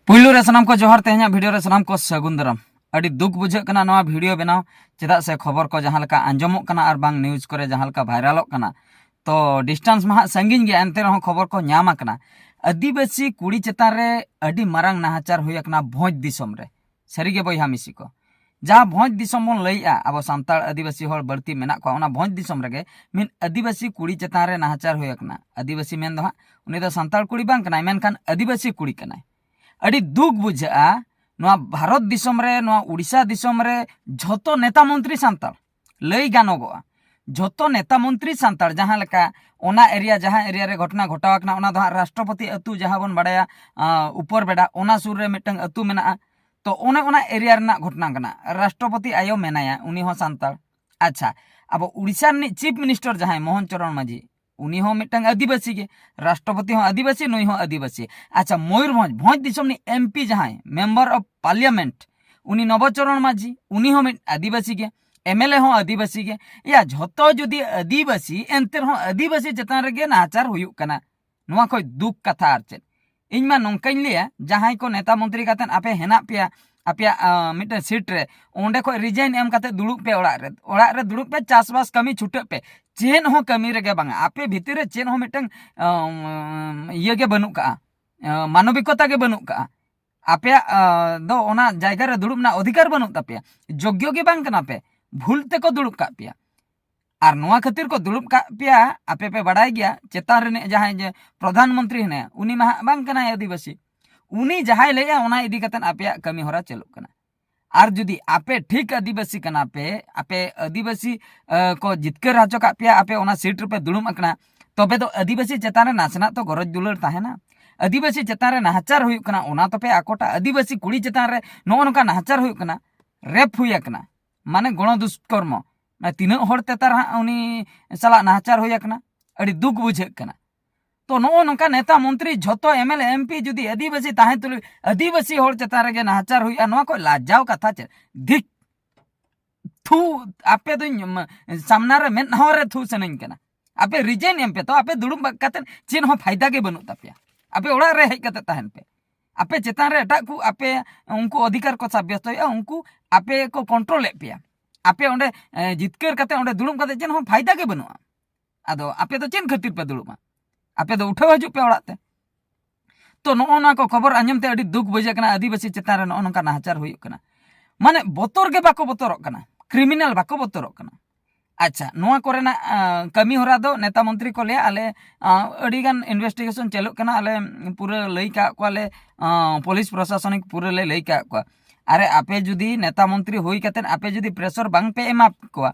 पुइलु रे सनाम को जोहार तेहना वीडियो रे सनाम को सगुन दराम अड़ी दुख बुझे कना नवा वीडियो बनाव चेदा से खबर को जहां लका आंजमोग कना और बांग न्यूज करे जहां लका वायरलोग कना तो डिस्टेंस मा संगीन गे एनते रहो खबर को न्याम कना आदिवासी कुड़ी चेतान रे अड़ी मारांग नाहाचार हुई कना भोज दिसम रे सरीगे बयहा मिसी को जहां भोज दिसम बन लइया अब सान्ताड़ आदिवासी हर बढ़ती मेना को ओना भोज दिसम रेगे मिन आदिवासी कुड़ी चेतान रे नाहाचार हुई कना आदिवासी मेन दो हां उनी दो सान्ताड़ कुड़ी बांग कना मेनखान आदिवासी कुड़ी कना अड़ी दुख बुझा भारत दिसम रे उड़ीसा दिसम रे झोतो नेता मंत्री सान्ताड़ लई गानोगोआ झोतो नेता मंत्री सान्ताड़ जहां लका ओना एरिया रे घटना घटावकना ओना दो राष्ट्रपति अतु जहां बन बड़ाया ऊपर बेड़ा ओना सुर रे मिटंग अतु मेना तो ओना एरिया रना घटना कना राष्ट्रपति आयो मेनाया उनी हो सान्ताड़। अच्छा अब उड़ीसा चीफ मिनिस्टर जहां मोहन चरण माझी उनी हो मिटंग आदिवासी के राष्ट्रपति हो आदिवासी नुई हो आदिवासी। अच्छा मयूरभंज भोज दिसम नि एमपी जहां मेंबर ऑफ पार्लियामेंट उनी नवचरण माझी उनी हो आदिवासी के एमएलए हो आदिवासी के या झोतो जुदी आदिवासी एंते हो आदिवासी चेतान रेगे नाचार हुयुक कना नुआ कोई दुख कथा आर चेद इन मा नोंकाइन लिया जहां को नेता मंत्री कातन आपे हेना पिया आपे मिटे सीट रे ओंडे को रिजाइन एम काते दुड़ुब पे ओड़ा रे दुड़ुब पे चासबास कमी छुटे पे चेन हो कमी रेगे बांगा आपे भीतर रे चेन हो मिटंग ये के बनु का मानविकता के बनु का आपे दो ओना जायगा रे दुड़ुब ना अधिकार बनु तापे योग्य के बांग कना पे भूल ते को दुड़ुब का पिया और नोआ खातिर को दुड़ुब का पिया आपे पे बड़ाई गया चेतान रे जहां जे प्रधानमंत्री हने उनी मा बांग कना आदिवासी उनी जहां लेया ओना इदी कतन आपे कमी होरा चलु कना और जुदी आपे ठीक आदिवासी कना पे आपे आदिवासी को जितकर हाचो का पे आपे ओना सीट पे दुड़ुम अकना तबे तो आदिवासी चेतान रे नाचना तो गरज दुलर ताहेना आदिवासी चेतान रे नाहाचार हुई कना ओना तो पे आकोटा आदिवासी कुड़ी चेतान रे नो नका नाहाचार हुई कना रेप हुई कना माने गण दुष्कर्म तीना हर तेतार उनी साला नाहाचार हुई कना अड़ी दुख बुझे कना तो नो नका नेता मंत्री झोतो एमएलए एमपी जुदी आदिवासी ताहे तुलि आदिवासी हर चेतान रे नाहाचार हुई नो को लाजाव कथा चे धिक थू आपे तो सामना रे मेन हरे थू सनइन कना आपे रिजाइन एम पे तो आपे दुड़ुब कतन चेन हो फायदा के बनु तापिया आपे ओड़ा रे हेज कते ताहन पे आपे चेतान रे एटा को आपे उनको अधिकार को साब्यस्त होया उनको आपे को कंट्रोल पे आपे ओंडे जितकर कते ओंडे दुड़ुब कते चेन हो फायदा के बनुआ आदो आपे तो चेन खातिर पे दुड़ुबा आपे तो उठाव हजू पे ओड़ाते तो नोना को खबर आंजम ते अड़ी दुख बुझे कना आदिवासी चेतान रे नोनका नाहाचार हुई कना माने बोतर के बाको बोतरक कना क्रिमिनल बाको बोतरक कना। अच्छा नोआ कोरेना कमी होरा दो नेता मंत्री को ले आले अड़ीगान इन्वेस्टिगेशन चलु कना आले पूरा लई का कोले पुलिस प्रशासनिक पूरा लई का को अरे आपे जुदी नेता मंत्री हुई कतेन आपे जुदी प्रेशर बांग पे एमा को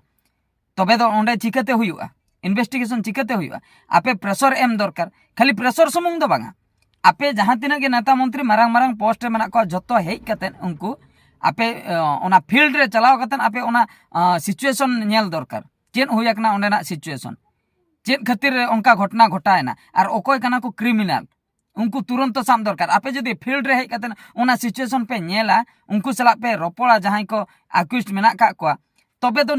तबे दो ओंडे चिकते हुयुआ इन्वेस्टिगेशन चिकते हुयुआ आपे प्रेशर एम दरकार खाली प्रेशर सुमुंग दो बांगा आपे जहां तिना के नेता मंत्री मारांग मारांग पोस्ट मेना को जतो हेज कतेन उनको आपे ओना फील्ड रे चलाव कतेन आपे ओना सिचुएशन नेल दरकार चेन हुई कना ओंडेना सिचुएशन चेन खातिर उनका घटना घटायना और ओकोय कना को क्रिमिनल उनको तुरंत साम दरकार आपे जदी फील्ड रे हेज कतेन ओना सिचुएशन पे नेला उनको सला पे रोपड़ा जहां को अक्यूज्ड मेना का को तबे तो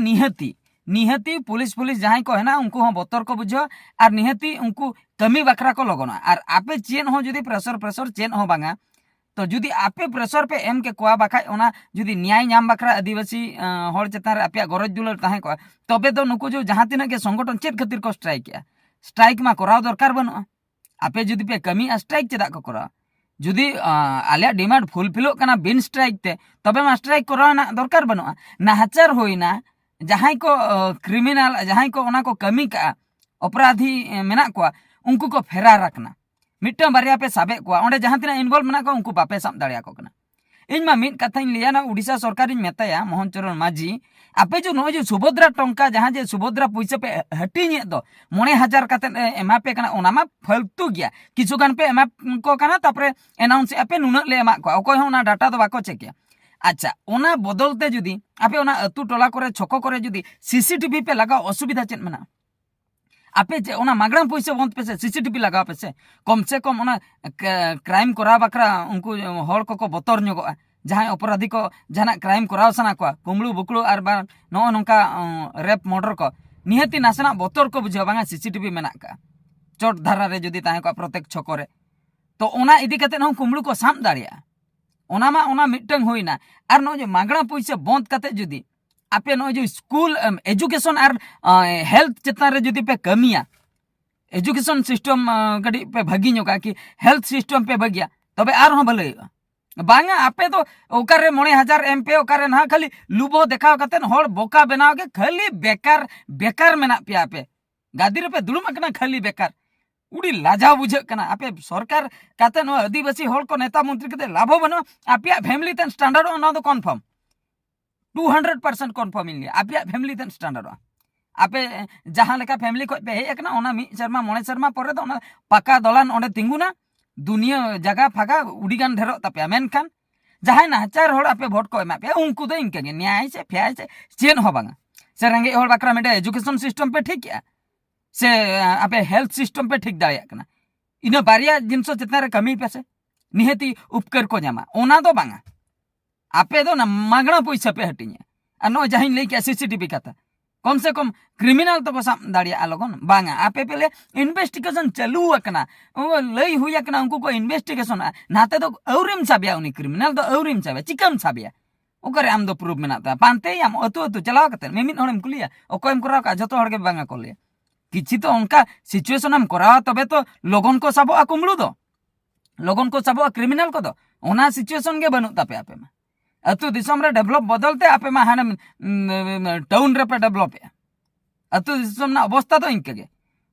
निहती पुलिस जहां को है ना उनको हो बोतर को बुझो और निहती उनको कमी बखरा को लगना और आपे चेन हो जुदी प्रेशर चेन हो बांगा तो जुदी आपे प्रेशर पे एम के कोआ बाखाय ओना जुदी न्याय नाम बखरा आदिवासी हर चेतान रे आपे गरज दुलर ताहे को तबे तो नुको जो जहां तिना के संगठन चेत खातिर को स्ट्राइक मा कराव दरकार बनु आपे जुदी पे कमी स्ट्राइक चेदा को करा जुदी आलिया डिमांड फुलफिलो कना बिन स्ट्राइक ते तबे मा स्ट्राइक करा ना दरकार बनु नाहाचार होइना जहां को क्रिमिनल जहां को ओना को कमी का अपराधी मेना को उनको को फेरा रखना मिट्टा बारिया पे साबे को ओंडे जहां तिना इन्वॉल्व मेना को उनको बापे साब दाड़िया को कना इन मा मिन कथाइन लिया ना उड़ीसा सरकार इन मेताया मोहन चरण माझी आपे जो नो जो सुभद्रा टंका जहां जे सुभद्रा पैसा पे हटिने दो 9000 कते एमा पे कना ओना मा फालतू गया किछु गान पे एमा को कना तापरे अनाउंस आपे नुना ले एमा को ओकोय होना डाटा दो बाको चेकिया। अच्छा ओना बदलते जुदी आपे ओना अतु टोला करे छको करे जुदी सीसीटीवी पे लगा असुविधा चेन मना आपे जे ओना मागड़ा पैसा बंद पे सीसीटीवी लगा पे कम से कम ओना क्राइम करा बकरा उनको हर को बतर न्योगोआ जहां अपराधी को जहां क्राइम कराव सना को कुमड़ू बुकड़ू और नो नोंका रेप मर्डर को निहती नासना बतर को बुझा बांगा सीसीटीवी मेना का चोट धारा रे जुदी ताहे को प्रत्येक छको रे तो ओना इदी कते कुमड़ू को साम दाड़िया ओना मिटंग होइना और नो जो मागणा पैसा बंद कते जुदी आपे नो जो स्कूल एजुकेशन और हेल्थ चेतान रे जुदी पे कमिया एजुकेशन सिस्टम कड़ी पे भागी का कि हेल्थ सिस्टम पे भागिया तबे आर हो भले बांगा आपे तो ओकारे 9,000 एम पे ओकारे ना खाली लुबो देखाव कतेन होड़ बोका बनाव के खाली बेकार बेकार मेना पे आपे गादी रे पे दुड़ुम कना खाली बेकार उड़ी लाजा बुझे कना आपे सरकार काते नो आदिवासी होड़ को नेता मंत्री कते लाभो बनो आपे फैमिली तेन स्टैंडर्ड ओना दो कन्फर्म 200% कन्फर्म इन लिया आपे फैमिली तेन स्टैंडर्ड आपे जहां लेका फैमिली को पे हेकना ओना मी शर्मा मोने शर्मा परे तो ओना पाका दलान ओंडे तिंगुना दुनिया जगह फाका उड़ीगान ढेरो तापे मेनखान जहां नाचार होड़ आपे भोट को एमा पे उनको दो इनके न्याय से फ्याय से चेन हो बांगा से रेंगे होड़ बाकरा मेडे एजुकेशन सिस्टम पे ठीक या से आपे हेल्थ सिस्टम पे ठीक दाया कना इन बारिया जिनसो चेतन रे कमी पे से निहती उपकर को जामा ओना दो बांगा आपे दो ना मागणा पैसा पे हटिया आ नो जहां लई के सीसीटीवी कथा कम से कम क्रिमिनल तो को साम दाड़िया लगन बांगा आपे पहले इन्वेस्टिगेशन चालू अकना ओ लई हुई अकना उनको को इन्वेस्टिगेशन नाते तो औरिम साबिया उनी क्रिमिनल तो औरिम साबिया चिकन साबिया ओकरे आम दो प्रूफ मेना पानते आम अतु अतु चलाव कते मिमिन होड़म कुलिया ओकोयम कराव का जतो हड़गे बांगा को ले किछि तो उनका सिचुएशन हम कराव तबे तो लोगन को सबो कुमड़ू दो लोगन को सबो क्रिमिनल को दो ओना सिचुएशन के बनु तापे आपे मा अतु दिसम रे डेवलप बदलते आपे मा हाने टाउन रे पे डेवलप अतु दिसम ना अवस्था तो इनके गे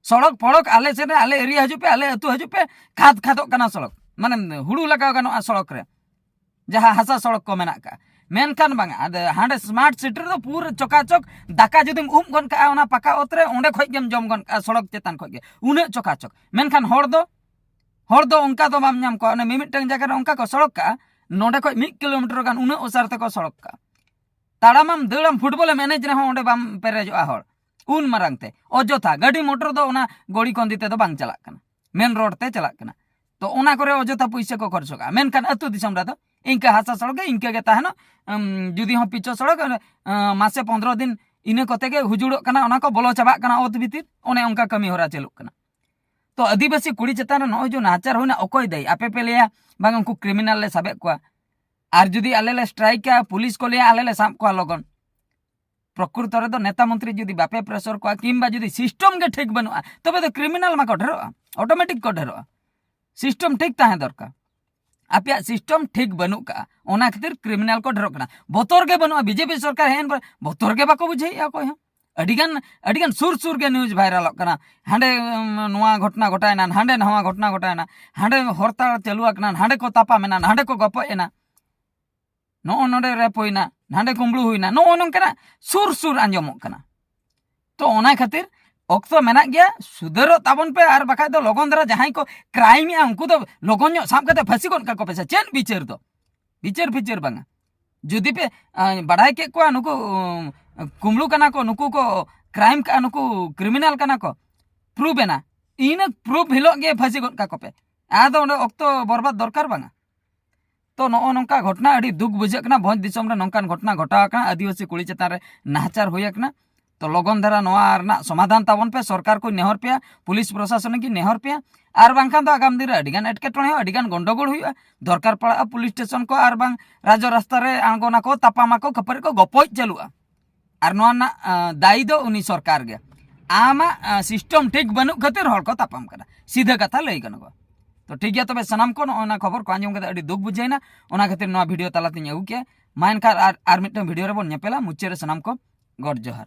सड़क फड़क आले से आले एरिया हजू पे आले अतु हजू पे खाद खादो कना सड़क माने हुड़ू लगाव गानो सड़क रे जहां हासा सड़क को मेना का मेनखान बांगा हांडे स्मार्ट सिटी रे पूरा चकाचक दाका जदिम गन का ओना पाका ओतरे ओंडे खoj गेम जम गन का सड़क चेतान खoj गे उने चकाचक मेनखान होड़ दो उनका तो बाम नाम को मिमिटंग जगह उनका को सड़क का नोडे खoj 1 किलोमीटर गान उने ओसार ते को सड़क का ताड़ामम दड़म फुटबॉल मैनेज रे ओंडे बाम पेरेजोआ होड़ उन मारंगते अजोथा गाड़ी मोटर दो ओना गोड़ी कंदीते तो बांग चला कना मेन रोड ते चला कना तो ओना करे अजोथा पैसा को खर्च का मेनखान अतु दिसम रा इनका हासा सड़क इनके गे ताहनो जुदी हो पिचो सड़क मासे 15 दिन इने कते गे हुजुड़ो कना ओना को बोलो चाबा कना ओत भीतिर ओने उनका कमी होरा चलुक कना तो आदिवासी कुड़ी चेतान नो जो नाचार होना ओकोय दई आपे पे लिया बांग उनको क्रिमिनल ले साबे को आर जुदी आले ले स्ट्राइक का पुलिस को लिया आले ले साब को लगन प्रकृत रे तो नेता मंत्री जुदी बापे प्रेशर को किंबा जुदी सिस्टम के ठीक बनुआ तबे तो क्रिमिनल मा को ढेरो ऑटोमेटिक को ढेरो सिस्टम ठीक ताहे दरकार आपे सिस्टम ठीक बनु का ओना खातिर क्रिमिनल को ढेरो कना बोतर के बनुआ बीजेपी सरकार हेन पर बोतर के बाको बुझैया कोय हम अडिगान सुर के न्यूज वायरल कना हांडे नोआ घटना घटायना हांडे नवा घटना घटायना हांडे हड़ताल चालू कना हांडे को तापा मेना हांडे को गपएना नो नोडे रेप होइना हांडे कुंबड़ू होइना नो नंकना सुर आंजमो कना तो ओना खातिर ऑक्तो मेना गया सुधरो ताबन पे आर बखाय दो लगन दरा जहां को क्राइम या उनको तो लगन साब कते फांसी कोन का को पैसा चेन बिचार दो बिचार बांगा जुदी पे बढ़ाई के को नुको कुमलू कना को नुको को क्राइम का नुको क्रिमिनल कना को प्रूफ एना इन प्रूफ हिलो गे फांसी कोन का को पे आदो ऑक्तो बर्बाद दरकार बांगा तो नो नंका घटना अड़ी दुख बुझे कना भोज दिसम रे नंकान घटना घटा कना आदिवासी कुड़ी चेतान रे नाहचार होय कना तो लगन धारा नोआ समाधान ताबन पे सरकार को नेहर पे पुलिस प्रशासन की नेहर पे आर बांखान तो आगाम दिन अडिगान एटकेटणे अडिगान गंडगोल हुआ दरकार पड़ा पुलिस स्टेशन को आर बांग राज रास्ता रे आंगोना को तापामा को खपरे को गपोज चलुआ आर नोआ ना दायी दो उनी सरकार गे आमा सिस्टम ठीक बनु खातिर हर को तापाम करा सीधा कथा लई कन को तो ठीक गया तबे सनाम को ना खबर को आंजम के अडी दुख बुझाइना ओना खातिर नोआ वीडियो तालातिन अगु के मायन कार आर मिटन वीडियो रे बोन नेपेला मुच्चे रे सनाम को गॉड जोहार।